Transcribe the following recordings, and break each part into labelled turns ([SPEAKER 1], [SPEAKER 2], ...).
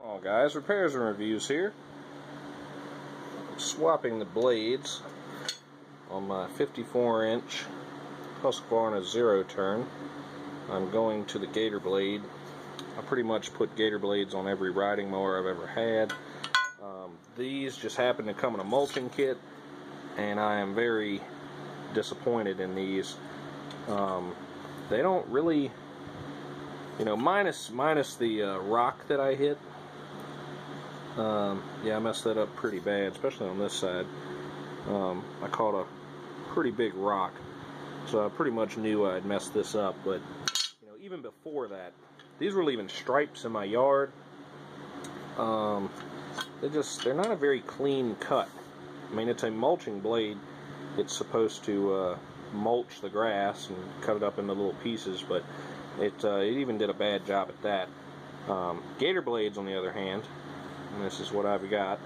[SPEAKER 1] Oh guys, repairs and reviews here. Swapping the blades on my 54-inch Husqvarna zero turn. I'm going to the Gator blade. I pretty much put Gator blades on every riding mower I've ever had. These just happen to come in a mulching kit, and I am very disappointed in these. They don't really, minus the rock that I hit. Yeah, I messed that up pretty bad, especially on this side. I caught a pretty big rock, so I pretty much knew I'd messed this up. But even before that, these were leaving stripes in my yard. They're not a very clean cut. I mean, it's a mulching blade. It's supposed to mulch the grass and cut it up into little pieces, but it even did a bad job at that. Gator blades, on the other hand, and this is what I've got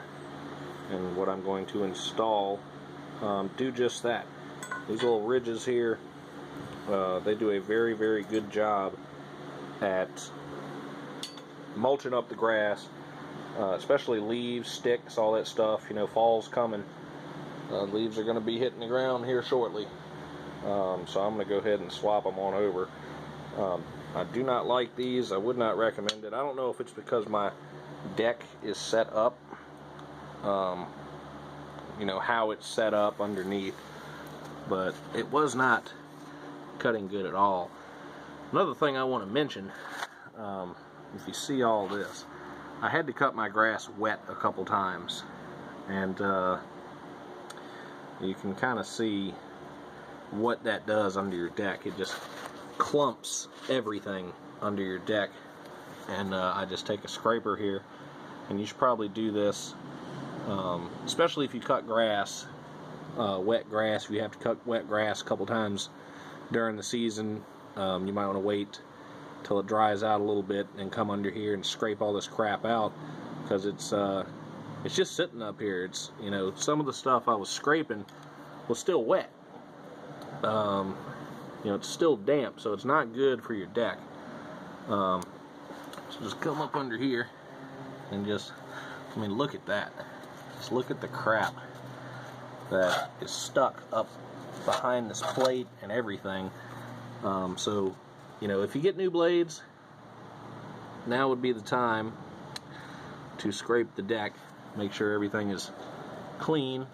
[SPEAKER 1] and what I'm going to install, do just that. These little ridges here, they do a very, very good job at mulching up the grass, especially leaves, sticks, all that stuff. Fall's coming. Leaves are going to be hitting the ground here shortly, so I'm going to go ahead and swap them on over. I do not like these. I would not recommend it. I don't know if it's because my deck is set up, how it's set up underneath, but it was not cutting good at all. Another thing I want to mention, if you see all this, I had to cut my grass wet a couple times, and you can kind of see what that does under your deck. It just clumps everything under your deck. And I just take a scraper here, and you should probably do this, especially if you cut grass, wet grass. If you have to cut wet grass a couple times during the season, you might want to wait till it dries out a little bit and come under here and scrape all this crap out, because it's just sitting up here. It's some of the stuff I was scraping was still wet. It's still damp, so it's not good for your deck. So just come up under here and look at that. Just look at the crap that is stuck up behind this plate and everything. So, if you get new blades, now would be the time to scrape the deck, make sure everything is clean,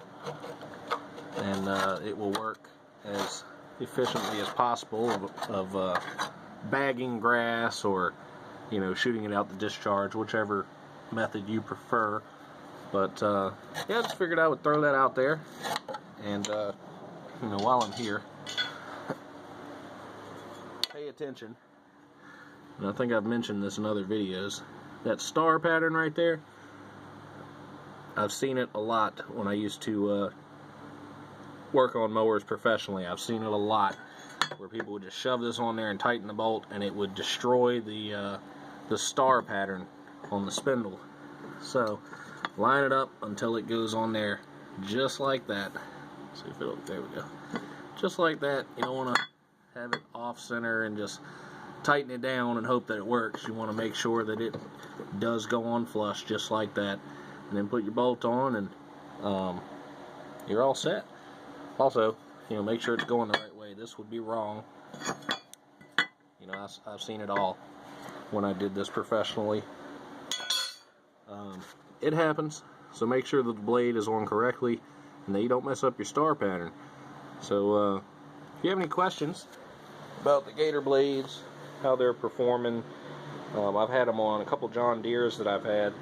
[SPEAKER 1] and it will work as efficiently as possible of bagging grass or shooting it out the discharge, whichever method you prefer. But yeah, I just figured I would throw that out there, and while I'm here, pay attention. And I think I've mentioned this in other videos. That star pattern right there, I've seen it a lot when I used to work on mowers professionally. I've seen it a lot where people would just shove this on there and tighten the bolt, and it would destroy the star pattern on the spindle. So line it up until it goes on there just like that. See if it'll, there we go. Just like that. You don't want to have it off center and just tighten it down and hope that it works. You want to make sure that it does go on flush just like that, and then put your bolt on, and you're all set. Also, make sure it's going the right way. This would be wrong. I've seen it all when I did this professionally. It happens, so make sure that the blade is on correctly and that you don't mess up your star pattern. So if you have any questions about the Gator blades, how they're performing, I've had them on a couple John Deeres that I've had.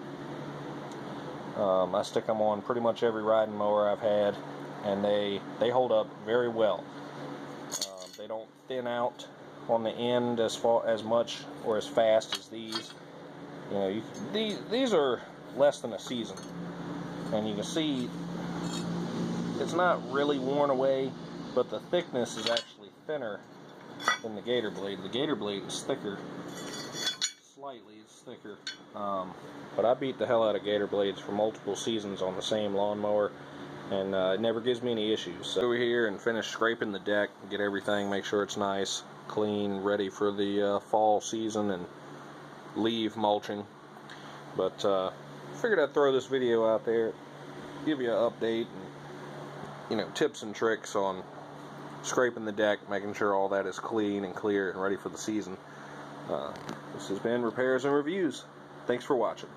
[SPEAKER 1] I stick them on pretty much every riding mower I've had, and they hold up very well. They don't thin out on the end as much or as fast as these. These are less than a season, and you can see it's not really worn away, but the thickness is actually thinner than the Gator blade. The Gator blade is thicker, slightly it's thicker, but I beat the hell out of Gator blades for multiple seasons on the same lawnmower, and it never gives me any issues. So over here and finish scraping the deck, get everything, make sure it's nice, clean, ready for the fall season and leaf mulching. But figured I'd throw this video out there, give you an update, and tips and tricks on scraping the deck, making sure all that is clean and clear and ready for the season. This has been Repairs and Reviews. Thanks for watching.